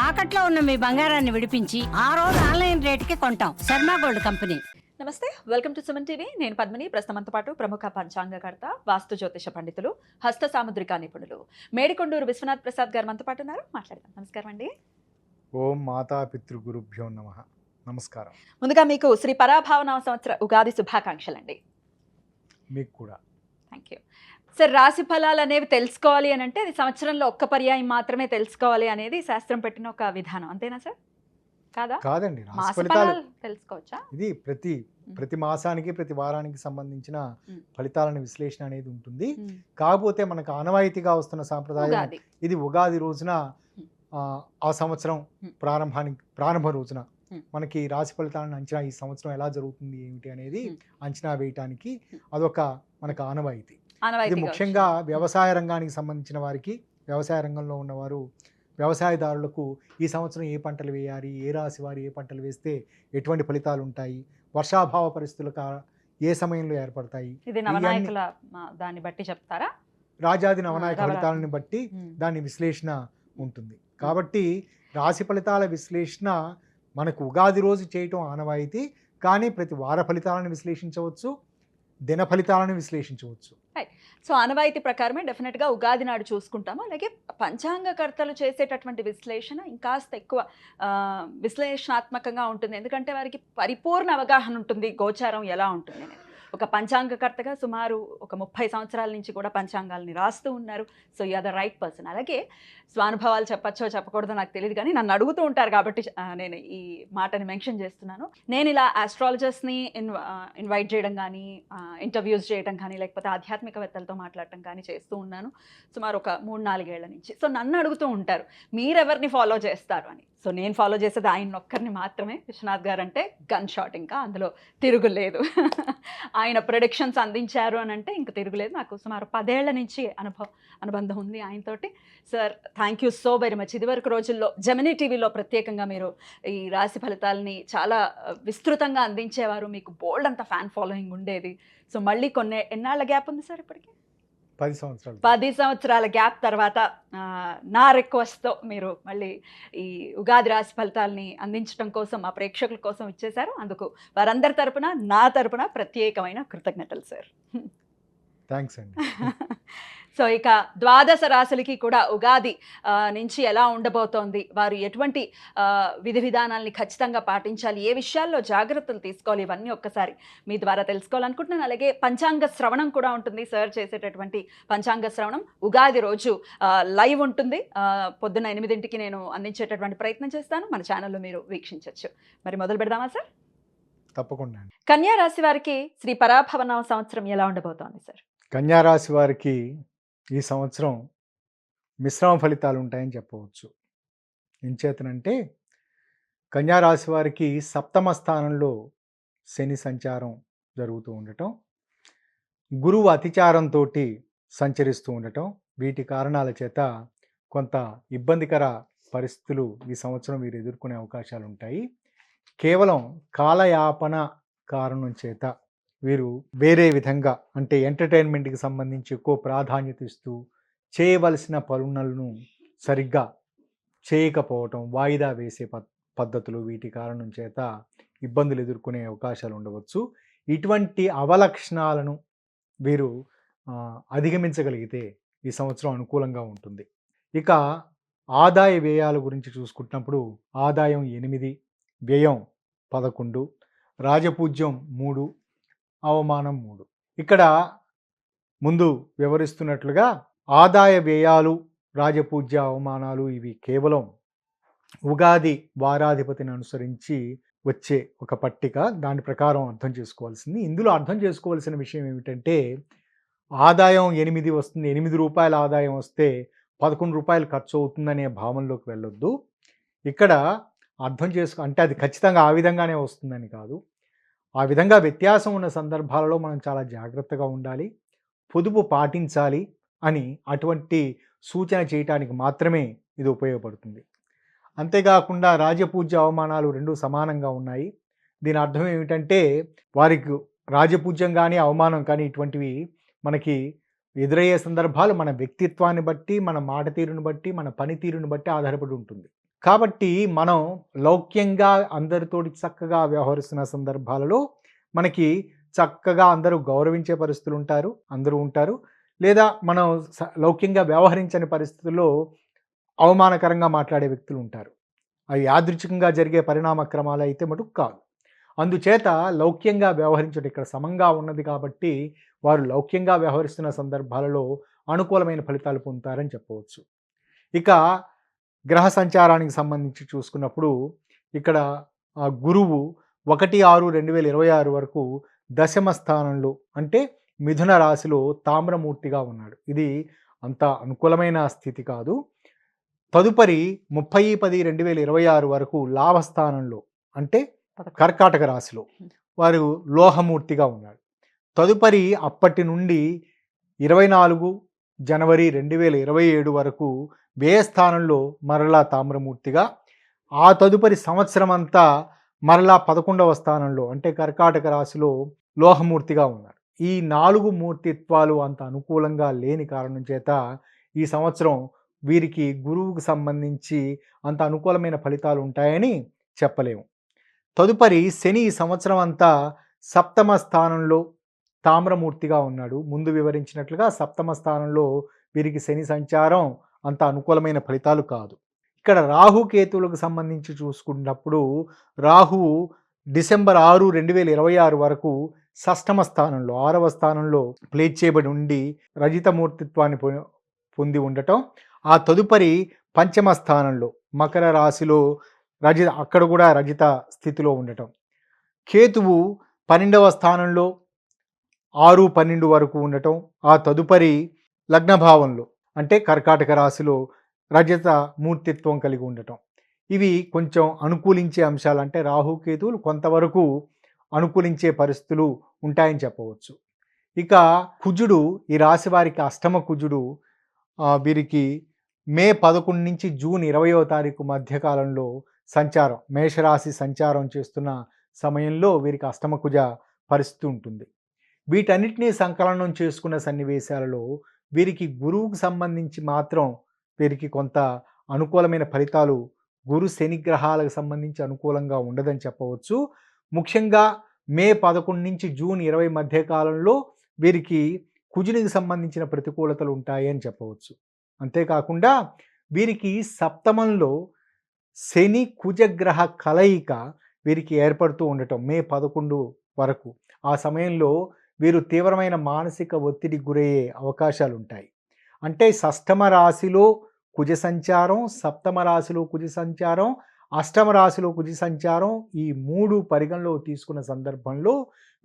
తాకట్లో ఉన్న మీ బంగారాన్ని విడిపించి ఆ రోజు ఆన్లైన్ రేటుకి కొంటాం. Sharma gold company. నమస్తే, వెల్కమ్ టు సుమన్ టీవీ. నేను పద్మిని. ప్రస్తుతంతో పాటు ప్రముఖ పంచాంగకర్త, వాస్తు జ్యోతిష పండితులు, హస్త సాముద్రిక నిపుణులు మేడికొండూరు విశ్వనాథ్ ప్రసాద్ గారు మనతో పాటు ఉన్నారు. మాట్లాడదాం. నమస్కారం అండి. ఓం మాతా పితృగురుభ్యో నమః. నమస్కారం. ముందుగా మీకు శ్రీ పరాభావనామ సంవత్సర ఉగాది శుభాకాంక్షలు అండి. మీకు కూడా థ్యాంక్ యూ సార్. రాశి ఫలాలు అనేవి తెలుసుకోవాలి అని అంటే అది సంవత్సరంలో ఒక్క పర్యాయం మాత్రమే తెలుసుకోవాలి అనేది శాస్త్రం పెట్టిన ఒక విధానం, అంతేనా సార్? కాదా? కాదండి, మాస రాశి ఫలితాలు ఫలాలు తెలుసుకోవచ్చా? ఇది ప్రతి మాసానికి ప్రతి వారానికి సంబంధించిన ఫలితాలను విశ్లేషణ అనేది ఉంటుంది. కాకపోతే మనకు ఆనవాయితీగా వస్తున్న సాంప్రదాయం ఉగాది. ఇది ఉగాది రోజున ఆ సంవత్సరం ప్రారంభ రోజున మనకి రాశి ఫలితాలను అంచనా, ఈ సంవత్సరం ఎలా జరుగుతుంది ఏమిటి అనేది అంచనా వేయటానికి అదొక మనకు ఆనవాయితీ. ఇది ముఖ్యంగా వ్యవసాయ రంగానికి సంబంధించిన వారికి, వ్యవసాయ రంగంలో ఉన్నవారు, వ్యవసాయదారులకు ఈ సంవత్సరం ఏ పంటలు వేయాలి, ఏ రాశి వారు ఏ పంటలు వేస్తే ఎటువంటి ఫలితాలు ఉంటాయి, వర్షాభావ పరిస్థితులు ఏ సమయంలో ఏర్పడతాయి, ఇది నవనాయకుల దాన్ని బట్టి చెప్తారా? రాజాది నవనాయక ఫలితాలను బట్టి దాని విశ్లేషణ ఉంటుంది. కాబట్టి రాశి ఫలితాల విశ్లేషణ మనకు ఉగాది రోజు చేయటం ఆనవాయితీ. కానీ ప్రతి వార ఫలితాలను విశ్లేషించవచ్చు, దిన ఫలితాలను విశ్లేషించవచ్చు. సో ఆనవాయితీ ప్రకారమే డెఫినెట్గా ఉగాది నాడు చూసుకుంటాము. అలాగే పంచాంగకర్తలు చేసేటటువంటి విశ్లేషణ ఇంకాస్త ఎక్కువ విశ్లేషణాత్మకంగా ఉంటుంది. ఎందుకంటే వారికి పరిపూర్ణ అవగాహన ఉంటుంది గోచారం ఎలా ఉంటుంది అనేది. ఒక పంచాంగకర్తగా సుమారు ఒక 30 సంవత్సరాల నుంచి కూడా పంచాంగాల్ని రాస్తూ ఉన్నారు. So you are the right person. అలాగే స్వానుభవాలు చెప్పచ్చో చెప్పకూడదో నాకు తెలియదు, కానీ నన్ను అడుగుతూ ఉంటారు కాబట్టి నేను ఈ మాటని మెన్షన్ చేస్తున్నాను. నేను ఇలా ఆస్ట్రాలజర్స్ని ఇన్వైట్ చేయడం కానీ, ఇంటర్వ్యూస్ చేయడం కానీ, లేకపోతే ఆధ్యాత్మికవేత్తలతో మాట్లాడటం కానీ చేస్తూ ఉన్నాను సుమారు ఒక 3-4 ఏళ్ల నుంచి. సో నన్ను అడుగుతూ ఉంటారు మీరెవరిని ఫాలో చేస్తారు అని. సో నేను ఫాలో చేసేది ఆయన ఒక్కరిని మాత్రమే. విశ్వనాథ్ గారు అంటే గన్ షాట్, ఇంకా అందులో తిరుగులేదు. ఆయన ప్రొడిక్షన్స్ అందించారు అని అంటే ఇంక తిరుగులేదు. నాకు సుమారు 10 ఏళ్ల నుంచి అనుబంధం ఉంది ఆయనతోటి. Sir thank you so very much. ఇదివరకు రోజుల్లో జెమినీ టీవీలో ప్రత్యేకంగా మీరు ఈ రాశి ఫలితాలని చాలా విస్తృతంగా అందించేవారు. మీకు బోల్డ్ అంత ఫ్యాన్ ఫాలోయింగ్ ఉండేది. సో మళ్ళీ ఎన్నాళ్ళ గ్యాప్ ఉంది సార్ ఇప్పటికి? 10 సంవత్సరాల గ్యాప్ తర్వాత నా రిక్వెస్ట్తో మీరు మళ్ళీ ఈ ఉగాది రాశి ఫలితాలని అందించడం కోసం మా ప్రేక్షకుల కోసం ఇచ్చేశారు. అందుకు వారందరి తరపున, నా తరపున ప్రత్యేకమైన కృతజ్ఞతలు సార్. థ్యాంక్స్ అండి. సో ఇక ద్వాదశ రాశులకి కూడా ఉగాది నుంచి ఎలా ఉండబోతోంది, వారు ఎటువంటి విధి విధానాల్ని ఖచ్చితంగా పాటించాలి, ఏ విషయాల్లో జాగ్రత్తలు తీసుకోవాలి, ఇవన్నీ ఒక్కసారి మీ ద్వారా తెలుసుకోవాలనుకుంటున్నాను. అలాగే పంచాంగ శ్రవణం కూడా ఉంటుంది. సార్ చేసేటటువంటి పంచాంగ శ్రవణం ఉగాది రోజు లైవ్ ఉంటుంది. పొద్దున్న 8ంటికి నేను అందించేటటువంటి ప్రయత్నం చేస్తాను. మన ఛానల్లో మీరు వీక్షించవచ్చు. మరి మొదలు పెడదామా సార్? తప్పకుండా. కన్యా రాశి వారికి శ్రీ పరాభవనామ సంవత్సరం ఎలా ఉండబోతోంది సార్? కన్యా రాశి వారికి ఈ సంవత్సరం మిశ్రమ ఫలితాలు ఉంటాయని చెప్పవచ్చు. ఎంచేతనంటే కన్యా రాశి వారికి 7వ స్థానంలో శని సంచారం జరుగుతూ ఉండటం, గురువు అతిచారంతో సంచరిస్తూ ఉండటం, వీటి కారణాల చేత కొంత ఇబ్బందికర పరిస్థితులు ఈ సంవత్సరం వీరు ఎదుర్కొనే అవకాశాలు ఉంటాయి. కేవలం కాలయాపన కారణం చేత వీరు వేరే విధంగా, అంటే ఎంటర్టైన్మెంట్కి సంబంధించి ఎక్కువ ప్రాధాన్యత ఇస్తూ చేయవలసిన పనులను సరిగ్గా చేయకపోవటం, వాయిదా వేసే పద్ధతులు, వీటి కారణం చేత ఇబ్బందులు ఎదుర్కొనే అవకాశాలు ఉండవచ్చు. ఇటువంటి అవలక్షణాలను వీరు అధిగమించగలిగితే ఈ సంవత్సరం అనుకూలంగా ఉంటుంది. ఇక ఆదాయ వ్యయాల గురించి చూసుకుంటున్నప్పుడు ఆదాయం 8, వ్యయం 11, రాజపూజ్యం 3, అవమానం 3. ఇక్కడ ముందు వివరిస్తున్నట్లుగా ఆదాయ వ్యయాలు, రాజపూజ్య, అవమానాలు ఇవి కేవలం ఉగాది వారాధిపతిని అనుసరించి వచ్చే ఒక పట్టిక. దాని ప్రకారం అర్థం చేసుకోవాల్సింది. ఇందులో అర్థం చేసుకోవాల్సిన విషయం ఏమిటంటే ఆదాయం 8 వస్తుంది, 8 రూపాయల ఆదాయం వస్తే 11 రూపాయలు ఖర్చు అవుతుందనే భావనలోకి వెళ్ళొద్దు. ఇక్కడ అర్థం అంటే అది ఖచ్చితంగా ఆ విధంగానే వస్తుందని కాదు. ఆ విధంగా వ్యత్యాసం ఉన్న సందర్భాలలో మనం చాలా జాగ్రత్తగా ఉండాలి, పొదుపు పాటించాలి అని అటువంటి సూచన చేయటానికి మాత్రమే ఇది ఉపయోగపడుతుంది. అంతేకాకుండా రాజపూజ్య, అవమానాలు 2 సమానంగా ఉన్నాయి. దీని అర్థం ఏమిటంటే వారికి రాజపూజ్యం కానీ అవమానం కానీ ఇటువంటివి మనకి ఎదురయ్యే సందర్భాలు మన వ్యక్తిత్వాన్ని బట్టి, మన మాట తీరును బట్టి, మన పనితీరును బట్టి ఆధారపడి ఉంటుంది. కాబట్టి మనం లౌక్యంగా అందరితోటి చక్కగా వ్యవహరిస్తున్న సందర్భాలలో మనకి చక్కగా అందరూ గౌరవించే పరిస్థితులు ఉంటారు, అందరూ ఉంటారు. లేదా మనం లౌక్యంగా వ్యవహరించని పరిస్థితుల్లో అవమానకరంగా మాట్లాడే వ్యక్తులు ఉంటారు. అవి యాదృచ్ఛికంగా జరిగే పరిణామ క్రమాలు అయితే మటుకు కాదు. అందుచేత లౌక్యంగా వ్యవహరించడం ఇక్కడ సమంగా ఉన్నది కాబట్టి వారు లౌక్యంగా వ్యవహరిస్తున్న సందర్భాలలో అనుకూలమైన ఫలితాలు పొందుతారని చెప్పవచ్చు. ఇక గ్రహ సంచారానికి సంబంధించి చూసుకున్నప్పుడు ఇక్కడ గురువు 1/6/2026 వరకు దశమ స్థానంలో అంటే మిథున రాశిలో తామ్రమూర్తిగా ఉన్నాడు. ఇది అంత అనుకూలమైన స్థితి కాదు. తదుపరి 30/10/2026 వరకు లాభస్థానంలో అంటే కర్కాటక రాశిలో వారు లోహమూర్తిగా ఉన్నాడు. తదుపరి అప్పటి నుండి 24 జనవరి 2027 వరకు వ్యయస్థానంలో మరలా తామ్రమూర్తిగా, ఆ తదుపరి సంవత్సరం అంతా మరలా 11వ స్థానంలో అంటే కర్కాటక రాశిలో లోహమూర్తిగా ఉన్నాడు. ఈ 4 మూర్తిత్వాలు అంత అనుకూలంగా లేని కారణం చేత ఈ సంవత్సరం వీరికి గురువుకు సంబంధించి అంత అనుకూలమైన ఫలితాలు ఉంటాయని చెప్పలేము. తదుపరి శని ఈ సంవత్సరం అంతా సప్తమ స్థానంలో తామ్రమూర్తిగా ఉన్నాడు. ముందు వివరించినట్లుగా సప్తమ స్థానంలో వీరికి శని సంచారం అంత అనుకూలమైన ఫలితాలు కాదు. ఇక్కడ రాహుకేతువులకు సంబంధించి చూసుకున్నప్పుడు రాహువు డిసెంబర్ 6, 2026 వరకు షష్టమ స్థానంలో 6వ స్థానంలో ప్లేస్ చేయబడి ఉండి రజితమూర్తిత్వాన్ని పొంది ఉండటం, ఆ తదుపరి పంచమ స్థానంలో మకర రాశిలో అక్కడ కూడా రజిత స్థితిలో ఉండటం, కేతువు 12వ స్థానంలో 6, 12 వరకు ఉండటం, ఆ తదుపరి లగ్నభావంలో అంటే కర్కాటక రాశిలో రజత మూర్తిత్వం కలిగి ఉండటం. ఇవి కొంచెం అనుకూలించే అంశాలు, అంటే రాహుకేతువులు కొంతవరకు అనుకూలించే పరిస్థితులు ఉంటాయని చెప్పవచ్చు. ఇక కుజుడు ఈ రాశి వారికి అష్టమ కుజుడు వీరికి మే 11 నుంచి జూన్ 20వ తారీఖు మధ్యకాలంలో సంచారం, మేషరాశి సంచారం చేస్తున్న సమయంలో వీరికి అష్టమ కుజ పరిస్థితి ఉంటుంది. వీటన్నిటినీ సంకలనం చేసుకున్న సన్నివేశాలలో వీరికి గురువుకు సంబంధించి మాత్రం వీరికి కొంత అనుకూలమైన ఫలితాలు గురు శని గ్రహాలకు సంబంధించి అనుకూలంగా ఉండదని చెప్పవచ్చు. ముఖ్యంగా మే 11 నుంచి జూన్ 20 మధ్య కాలంలో వీరికి కుజునికి సంబంధించిన ప్రతికూలతలు ఉంటాయి అని చెప్పవచ్చు. అంతేకాకుండా వీరికి సప్తమంలో శని కుజగ్రహ కలయిక వీరికి ఏర్పడుతూ ఉండటం మే 11 వరకు, ఆ సమయంలో వీరు తీవ్రమైన మానసిక ఒత్తిడికి గురయ్యే అవకాశాలు ఉంటాయి. అంటే షష్టమ రాశిలో కుజ సంచారం, సప్తమ రాశిలో కుజ సంచారం, అష్టమ రాశిలో కుజ సంచారం, ఈ 3 పరిగణలో తీసుకున్న సందర్భంలో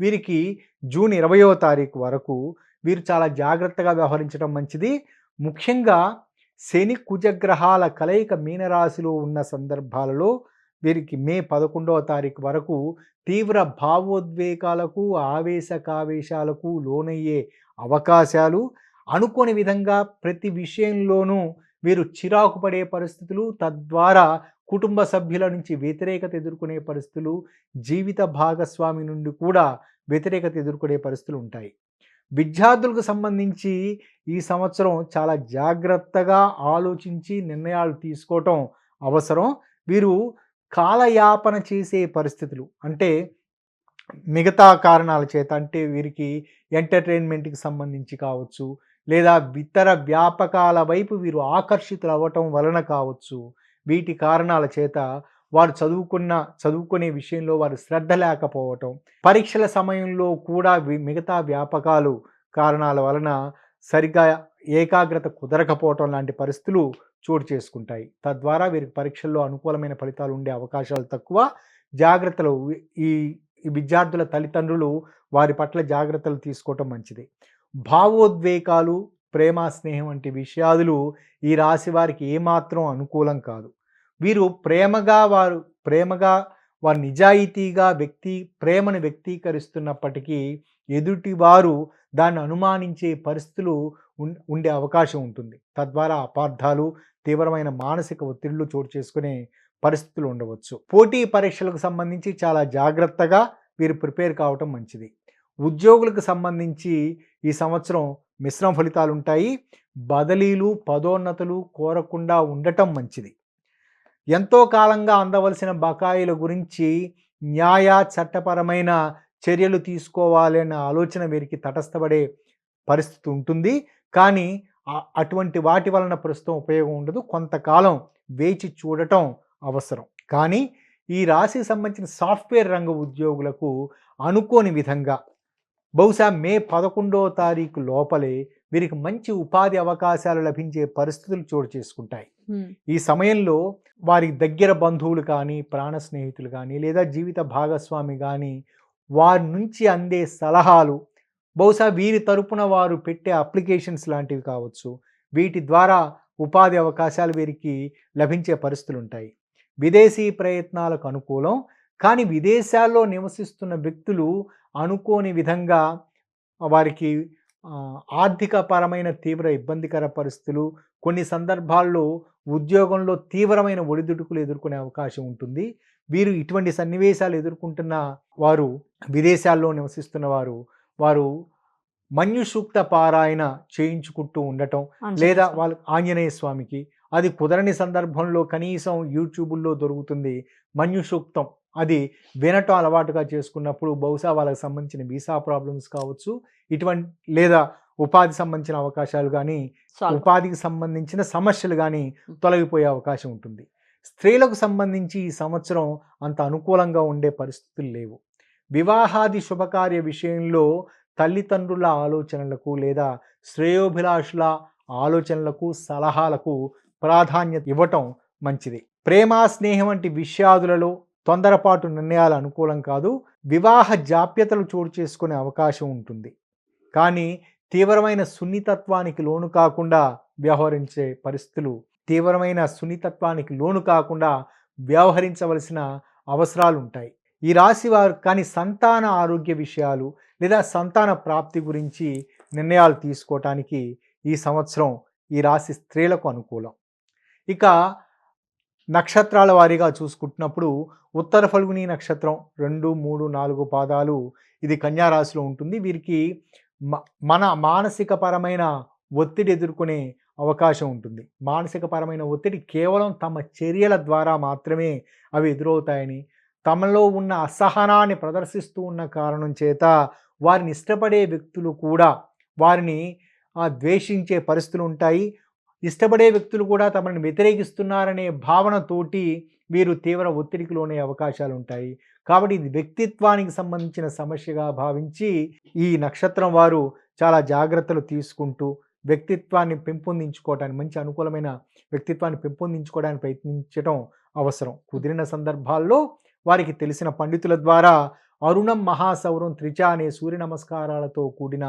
వీరికి జూన్ 20వ తారీఖు వరకు వీరు చాలా జాగ్రత్తగా వ్యవహరించడం మంచిది. ముఖ్యంగా శని కుజగ్రహాల కలయిక మీనరాశిలో ఉన్న సందర్భాలలో వీరికి మే 11వ తారీఖు వరకు తీవ్ర భావోద్వేగాలకు ఆవేశకావేశాలకు లోనయ్యే అవకాశాలు, అనుకోని విధంగా ప్రతి విషయంలోనూ వీరు చిరాకు పడే పరిస్థితులు, తద్వారా కుటుంబ సభ్యుల నుంచి వ్యతిరేకత ఎదుర్కొనే పరిస్థితులు, జీవిత భాగస్వామి నుండి కూడా వ్యతిరేకత ఎదుర్కొనే పరిస్థితులు ఉంటాయి. విద్యార్థులకు సంబంధించి ఈ సంవత్సరం చాలా జాగ్రత్తగా ఆలోచించి నిర్ణయాలు తీసుకోవటం అవసరం. వీరు కాలయాపన చేసే పరిస్థితులు, అంటే మిగతా కారణాల చేత, అంటే వీరికి ఎంటర్టైన్మెంట్కి సంబంధించి కావచ్చు, లేదా ఇతర వ్యాపకాల వైపు వీరు ఆకర్షితులు అవ్వటం వలన కావచ్చు, వీటి కారణాల చేత వారు చదువుకునే విషయంలో వారు శ్రద్ధ లేకపోవటం, పరీక్షల సమయంలో కూడా మిగతా వ్యాపకాలు కారణాల వలన సరిగ్గా ఏకాగ్రత కుదరకపోవటం లాంటి పరిస్థితులు చోటు చేసుకుంటాయి. తద్వారా వీరికి పరీక్షల్లో అనుకూలమైన ఫలితాలు ఉండే అవకాశాలు తక్కువ. జాగ్రత్తలు ఈ విద్యార్థుల తల్లిదండ్రులు వారి పట్ల జాగ్రత్తలు తీసుకోవటం మంచిది. భావోద్వేగాలు, ప్రేమ స్నేహం వంటి విషయాలు ఈ రాశి వారికి ఏమాత్రం అనుకూలం కాదు. వీరు ప్రేమగా వారు నిజాయితీగా ప్రేమను వ్యక్తీకరిస్తున్నప్పటికీ ఎదుటివారు దాన్ని అనుమానించే పరిస్థితులు ఉండే అవకాశం ఉంటుంది. తద్వారా అపార్థాలు, తీవ్రమైన మానసిక ఒత్తిళ్లు చోటు చేసుకునే పరిస్థితులు ఉండవచ్చు. పోటీ పరీక్షలకు సంబంధించి చాలా జాగ్రత్తగా వీరు ప్రిపేర్ కావటం మంచిది. ఉద్యోగులకు సంబంధించి ఈ సంవత్సరం మిశ్రమ ఫలితాలు ఉంటాయి. బదిలీలు, పదోన్నతులు కోరకుండా ఉండటం మంచిది. ఎంతో కాలంగా అందవలసిన బకాయిల గురించి న్యాయ చట్టపరమైన చర్యలు తీసుకోవాలి అన్న ఆలోచన వీరికి తటస్థపడే పరిస్థితి ఉంటుంది. కానీ అటువంటి వాటి వలన ప్రస్తుతం ఉపయోగం ఉండదు. కొంతకాలం వేచి చూడటం అవసరం. కానీ ఈ రాశికి సంబంధించిన సాఫ్ట్వేర్ రంగ ఉద్యోగులకు అనుకోని విధంగా బహుశా మే 11వ తారీఖు లోపలే వీరికి మంచి ఉపాధి అవకాశాలు లభించే పరిస్థితులు చోటు చేసుకుంటాయి. ఈ సమయంలో వారి దగ్గర బంధువులు కానీ, ప్రాణ స్నేహితులు కానీ, లేదా జీవిత భాగస్వామి కానీ వారి నుంచి అందే సలహాలు, బహుశా వీరి తరపున వారు పెట్టే అప్లికేషన్స్ లాంటివి కావచ్చు, వీటి ద్వారా ఉపాధి అవకాశాలు వీరికి లభించే పరిస్థితులు ఉంటాయి. విదేశీ ప్రయత్నాలకు అనుకూలం. కానీ విదేశాల్లో నివసిస్తున్న వ్యక్తులు అనుకోని విధంగా వారికి ఆర్థిక పరమైన తీవ్ర ఇబ్బందికర పరిస్థితులు, కొన్ని సందర్భాల్లో ఉద్యోగంలో తీవ్రమైన ఒడిదుడుకులు ఎదుర్కొనే అవకాశం ఉంటుంది. వీరు ఇటువంటి సన్నివేశాలు ఎదుర్కొంటున్న వారు, విదేశాల్లో నివసిస్తున్న వారు మన్యుసూక్త పారాయణ చేయించుకుంటూ ఉండటం, లేదా వాళ్ళ ఆంజనేయ స్వామికి అది కుదరని సందర్భంలో కనీసం యూట్యూబుల్లో దొరుకుతుంది మన్యుసూక్తం, అది వినటం అలవాటుగా చేసుకున్నప్పుడు బహుశా వాళ్ళకి సంబంధించిన వీసా ప్రాబ్లమ్స్ కావచ్చు, ఇటువంటి లేదా ఉపాధి సంబంధించిన అవకాశాలు కానీ, ఉపాధికి సంబంధించిన సమస్యలు కానీ తొలగిపోయే అవకాశం ఉంటుంది. స్త్రీలకు సంబంధించి ఈ సంవత్సరం అంత అనుకూలంగా ఉండే పరిస్థితులు లేవు. వివాహాది శుభకార్య విషయంలో తల్లిదండ్రుల ఆలోచనలకు లేదా శ్రేయోభిలాషుల ఆలోచనలకు, సలహాలకు ప్రాధాన్యత ఇవ్వటం మంచిది. ప్రేమ, స్నేహం వంటి విషయాదులలో తొందరపాటు నిర్ణయాలు అనుకూలం కాదు. వివాహ జాప్యతలు చోటు చేసుకునే అవకాశం ఉంటుంది. కానీ తీవ్రమైన సున్నితత్వానికి లోను కాకుండా వ్యవహరించవలసిన అవసరాలు ఉంటాయి ఈ రాశి వారు. కానీ సంతాన ఆరోగ్య విషయాలు లేదా సంతాన ప్రాప్తి గురించి నిర్ణయాలు తీసుకోవటానికి ఈ సంవత్సరం ఈ రాశి స్త్రీలకు అనుకూలం. ఇక నక్షత్రాల వారీగా చూసుకుంటున్నప్పుడు ఉత్తర ఫల్గుని నక్షత్రం 2, 3, 4 పాదాలు ఇది కన్యా రాశిలో ఉంటుంది. వీరికి మన మానసిక పరమైన ఒత్తిడి ఎదుర్కొనే అవకాశం ఉంటుంది. మానసిక పరమైన ఒత్తిడి కేవలం తమ చర్యల ద్వారా మాత్రమే అవి ఎదురవుతాయని, తమలో ఉన్న అసహనాన్ని ప్రదర్శిస్తూ ఉన్న కారణం చేత వారిని ఇష్టపడే వ్యక్తులు కూడా వారిని ద్వేషించే పరిస్థితులు ఉంటాయి. ఇష్టపడే వ్యక్తులు కూడా తమను వ్యతిరేకిస్తున్నారనే భావనతోటి వీరు తీవ్ర ఒత్తిడికి లోనే అవకాశాలు ఉంటాయి. కాబట్టి ఇది వ్యక్తిత్వానికి సంబంధించిన సమస్యగా భావించి ఈ నక్షత్రం వారు చాలా జాగ్రత్తలు తీసుకుంటూ వ్యక్తిత్వాన్ని పెంపొందించుకోవడానికి, మంచి అనుకూలమైన వ్యక్తిత్వాన్ని పెంపొందించుకోవడానికి ప్రయత్నించడం అవసరం. కుదిరిన సందర్భాల్లో వారికి తెలిసిన పండితుల ద్వారా అరుణం మహాసౌరం త్రిచ అనే సూర్య నమస్కారాలతో కూడిన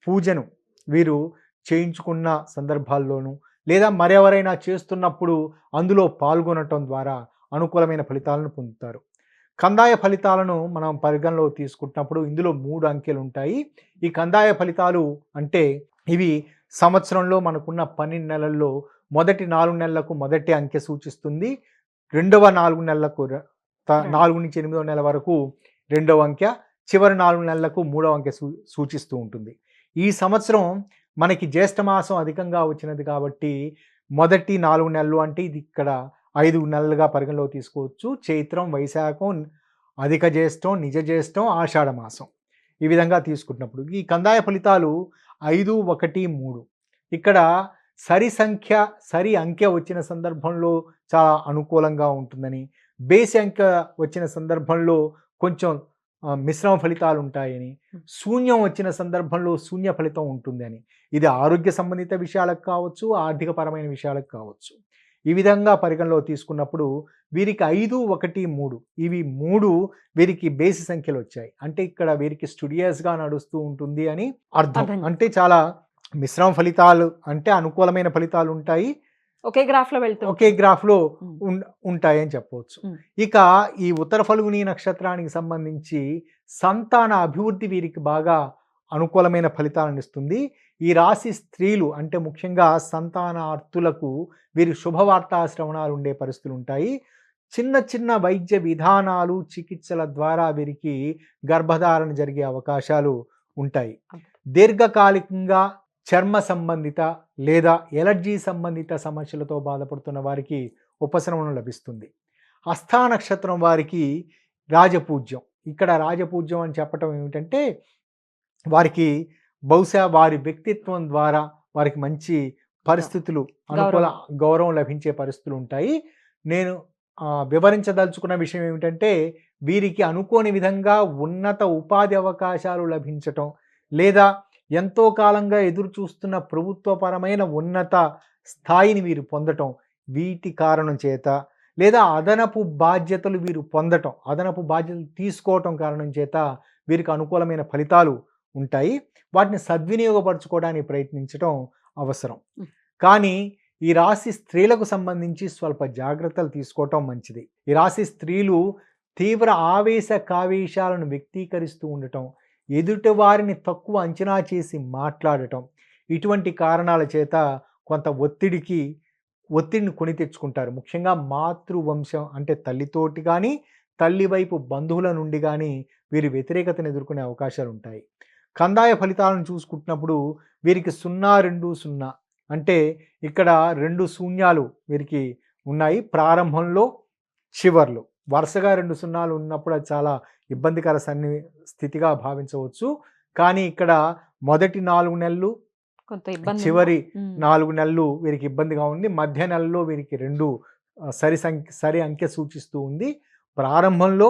పూజను వీరు చేయించుకున్న సందర్భాల్లోనూ లేదా మరెవరైనా చేస్తున్నప్పుడు అందులో పాల్గొనటం ద్వారా అనుకూలమైన ఫలితాలను పొందుతారు. కందాయ ఫలితాలను మనం పరిగణలో తీసుకుంటున్నప్పుడు ఇందులో 3 అంకెలు ఉంటాయి. ఈ కందాయ ఫలితాలు అంటే ఇవి సంవత్సరంలో మనకున్న 12 నెలల్లో మొదటి 4 నెలలకు మొదటి అంకె సూచిస్తుంది. రెండవ 4 నెలలకు 4 నుంచి 8వ నెల వరకు రెండవ అంకె, చివరి 4 నెలలకు 3వ అంకె సూచిస్తూ ఉంటుంది. ఈ సంవత్సరం మనకి జ్యేష్ఠమాసం అధికంగా వచ్చినది కాబట్టి మొదటి 4 నెలలు అంటే ఇది ఇక్కడ 5 నెలలుగా పరిగణలో తీసుకోవచ్చు. చైత్రం, వైశాఖం, అధిక జ్యేష్టం, నిజ జ్యేష్టం, ఆషాఢ మాసం ఈ విధంగా తీసుకుంటున్నప్పుడు ఈ కందాయ ఫలితాలు 5, 1, 3 ఇక్కడ సరి అంకె వచ్చిన సందర్భంలో చాలా అనుకూలంగా ఉంటుందని, బేసి అంకె వచ్చిన సందర్భంలో కొంచెం మిశ్రమ ఫలితాలు ఉంటాయని, శూన్యం వచ్చిన సందర్భంలో శూన్య ఫలితం ఉంటుందని, ఇది ఆరోగ్య సంబంధిత విషయాలకు కావచ్చు, ఆర్థిక పరమైన విషయాలకు కావచ్చు. ఈ విధంగా పరిగణలో తీసుకున్నప్పుడు వీరికి 5, 1, 3 ఇవి 3 వీరికి బేసి సంఖ్యలు వచ్చాయి. అంటే ఇక్కడ వీరికి స్టూడియస్గా నడుస్తూ ఉంటుంది అని అర్థం. అంటే చాలా మిశ్రమ ఫలితాలు అంటే అనుకూలమైన ఫలితాలు ఉంటాయి, ఒకే గ్రాఫ్లో ఉంటాయి అని చెప్పవచ్చు. ఇక ఈ ఉత్తర ఫల్గుని నక్షత్రానికి సంబంధించి సంతాన అభివృద్ధి వీరికి బాగా అనుకూలమైన ఫలితాలను ఇస్తుంది. ఈ రాశి స్త్రీలు అంటే ముఖ్యంగా సంతానార్థులకు వీరి శుభవార్తా శ్రవణాలు ఉండే పరిస్థితులు ఉంటాయి. చిన్న చిన్న వైద్య విధానాలు, చికిత్సల ద్వారా వీరికి గర్భధారణ జరిగే అవకాశాలు ఉంటాయి. దీర్ఘకాలికంగా చర్మ సంబంధిత లేదా ఎలర్జీ సంబంధిత సమస్యలతో బాధపడుతున్న వారికి ఉపశమనం లభిస్తుంది. హస్తా నక్షత్రం వారికి రాజపూజ్యం. ఇక్కడ రాజపూజ్యం అని చెప్పటం ఏమిటంటే వారికి బహుశా వారి వ్యక్తిత్వం ద్వారా వారికి మంచి పరిస్థితులు, అనుకూల గౌరవం లభించే పరిస్థితులు ఉంటాయి. నేను వివరించదలుచుకున్న విషయం ఏమిటంటే వీరికి అనుకోని విధంగా ఉన్నత ఉపాధి అవకాశాలు లభించటం, లేదా ఎంతో కాలంగా ఎదురు చూస్తున్న ప్రభుత్వపరమైన ఉన్నత స్థాయిని వీరు పొందటం, వీటి కారణం చేత, లేదా అదనపు బాధ్యతలు వీరు పొందటం, అదనపు బాధ్యతలు తీసుకోవటం కారణం చేత వీరికి అనుకూలమైన ఫలితాలు ఉంటాయి. వాటిని సద్వినియోగపరచుకోవడానికి ప్రయత్నించడం అవసరం. కానీ ఈ రాశి స్త్రీలకు సంబంధించి స్వల్ప జాగ్రత్తలు తీసుకోవటం మంచిది. ఈ రాశి స్త్రీలు తీవ్ర ఆవేశ కావేశాలను వ్యక్తీకరిస్తూ ఉండటం, ఎదుటి వారిని తక్కువ అంచనా చేసి మాట్లాడటం, ఇటువంటి కారణాల చేత కొంత ఒత్తిడిని కొని తెచ్చుకుంటారు. ముఖ్యంగా మాతృవంశం అంటే తల్లితోటి కానీ, తల్లి వైపు బంధువుల నుండి కానీ వీరి వ్యతిరేకతను ఎదుర్కొనే అవకాశాలు ఉంటాయి. కందాయ ఫలితాలను చూసుకుంటున్నప్పుడు వీరికి 0-2-0 అంటే ఇక్కడ 2 శూన్యాలు వీరికి ఉన్నాయి. ప్రారంభంలో, చివర్లో వరుసగా 2 సున్నాలు ఉన్నప్పుడు అది చాలా ఇబ్బందికర స్థితిగా భావించవచ్చు. కానీ ఇక్కడ మొదటి 4 నెలలు, కొంత ఇబ్బంది, చివరి 4 నెలలు వీరికి ఇబ్బందిగా ఉంది. మధ్య నెలలో వీరికి 2 సరి అంకె సూచిస్తూ ఉంది. ప్రారంభంలో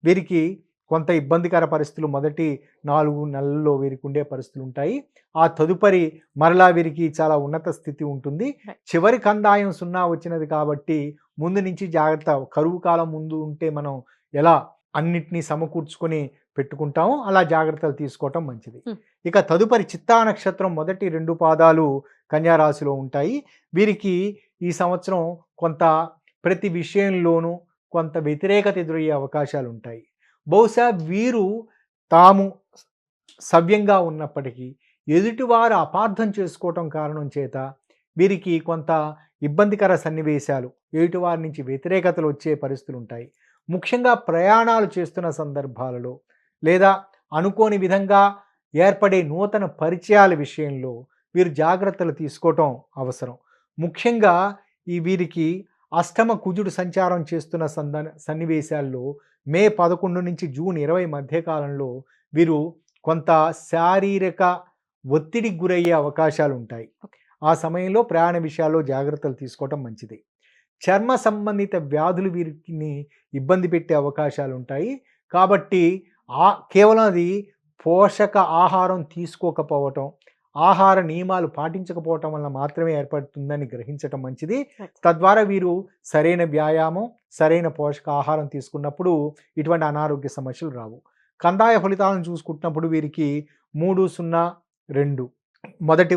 వీరికి కొంత ఇబ్బందికర పరిస్థితులు మొదటి 4 నెలల్లో వీరికి ఉండే పరిస్థితులు ఉంటాయి. ఆ తదుపరి మరలా వీరికి చాలా ఉన్నత స్థితి ఉంటుంది. చివరి కందాయం 0 వచ్చినది కాబట్టి ముందు నుంచి జాగ్రత్త. కరువు కాలం ముందు ఉంటే మనం ఎలా అన్నిటినీ సమకూర్చుకొని పెట్టుకుంటామో అలా జాగ్రత్తలు తీసుకోవటం మంచిది. ఇక తదుపరి చిత్తా నక్షత్రం మొదటి 2 పాదాలు కన్యా రాశిలో ఉంటాయి. వీరికి ఈ సంవత్సరం కొంత ప్రతి విషయంలోనూ కొంత వ్యతిరేకత ఎదురయ్యే అవకాశాలు ఉంటాయి. బహుశా వీరు తాము సవ్యంగా ఉన్నప్పటికీ ఎదుటివారు అపార్థం చేసుకోవటం కారణం చేత వీరికి కొంత ఇబ్బందికర సన్నివేశాలు, ఎదుటివారి నుంచి వ్యతిరేకతలు వచ్చే పరిస్థితులు ఉంటాయి. ముఖ్యంగా ప్రయాణాలు చేస్తున్న సందర్భాలలో, లేదా అనుకోని విధంగా ఏర్పడే నూతన పరిచయాల విషయంలో వీరు జాగ్రత్తలు తీసుకోవటం అవసరం. ముఖ్యంగా వీరికి అష్టమ కుజుడు సంచారం చేస్తున్న సన్నివేశాల్లో మే 11 నుంచి జూన్ 20 మధ్య కాలంలో వీరు కొంత శారీరక ఒత్తిడికి గురయ్యే అవకాశాలు ఉంటాయి. ఆ సమయంలో ప్రయాణ విషయాల్లో జాగ్రత్తలు తీసుకోవటం మంచిది. చర్మ సంబంధిత వ్యాధులు వీరిని ఇబ్బంది పెట్టే అవకాశాలు ఉంటాయి. కాబట్టి కేవలం అది పోషక ఆహారం తీసుకోకపోవటం, ఆహార నియమాలు పాటించకపోవటం వల్ల మాత్రమే ఏర్పడుతుందని గ్రహించటం మంచిది. తద్వారా వీరు సరైన వ్యాయామం, సరైన పోషక ఆహారం తీసుకున్నప్పుడు ఇటువంటి అనారోగ్య సమస్యలు రావు. కందాయ ఫలితాలను చూసుకుంటున్నప్పుడు వీరికి 3-0-2 మొదటి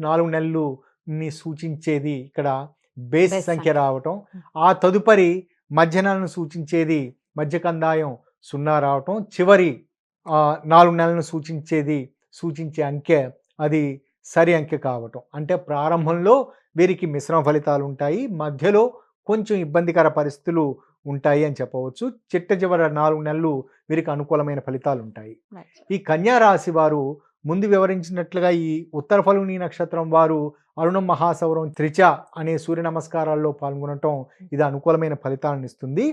4 నెలలుని సూచించేది ఇక్కడ బేస్ సంఖ్య రావటం, ఆ తదుపరి మధ్య నెలను సూచించేది మధ్య కందాయం 0 రావటం, చివరి 4 నెలలను సూచించే అంకె అది సరి అంకె కావటం. అంటే ప్రారంభంలో వీరికి మిశ్రమ ఫలితాలు ఉంటాయి, మధ్యలో కొంచెం ఇబ్బందికర పరిస్థితులు ఉంటాయి అని చెప్పవచ్చు. చివరి 4 నెలలు వీరికి అనుకూలమైన ఫలితాలు ఉంటాయి. ఈ కన్యా రాశి వారు ముందు వివరించినట్లుగా ఈ ఉత్తర ఫల్గుని నక్షత్రం వారు అరుణం మహాసౌరం త్రిచ అనే సూర్య నమస్కారాల్లో పాల్గొనటం ఇది అనుకూలమైన ఫలితాలను ఇస్తుంది.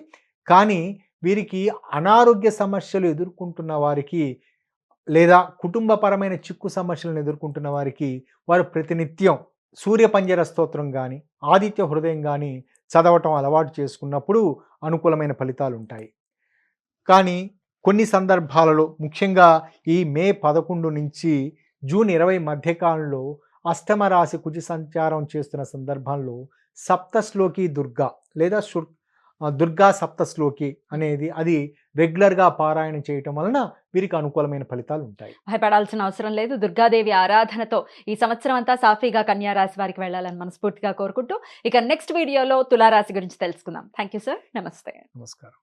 కానీ వీరికి అనారోగ్య సమస్యలు ఎదుర్కొంటున్న వారికి, లేదా కుటుంబపరమైన చిక్కు సమస్యలను ఎదుర్కొంటున్న వారికి వారు ప్రతినిత్యం సూర్య పంజర స్తోత్రం కానీ, ఆదిత్య హృదయం కానీ చదవటం అలవాటు చేసుకున్నప్పుడు అనుకూలమైన ఫలితాలు ఉంటాయి. కానీ కొన్ని సందర్భాలలో, ముఖ్యంగా ఈ మే 11 నుంచి జూన్ 20 మధ్యకాలంలో అష్టమ రాశి కుజ సంచారం చేస్తున్న సందర్భంలో సప్తశ్లోకి దుర్గా లేదా దుర్గా సప్తశ్లోకి అనేది అది రెగ్యులర్గా పారాయణం చేయటం వలన వీరికి అనుకూలమైన ఫలితాలు ఉంటాయి. భయపడాల్సిన అవసరం లేదు. దుర్గాదేవి ఆరాధనతో ఈ సంవత్సరం అంతా సాఫీగా కన్యా రాశి వారికి వెళ్ళాలని మనస్ఫూర్తిగా కోరుకుంటూ ఇక నెక్స్ట్ వీడియోలో తులారాశి గురించి తెలుసుకుందాం. Thank you sir. నమస్తే. నమస్కారం.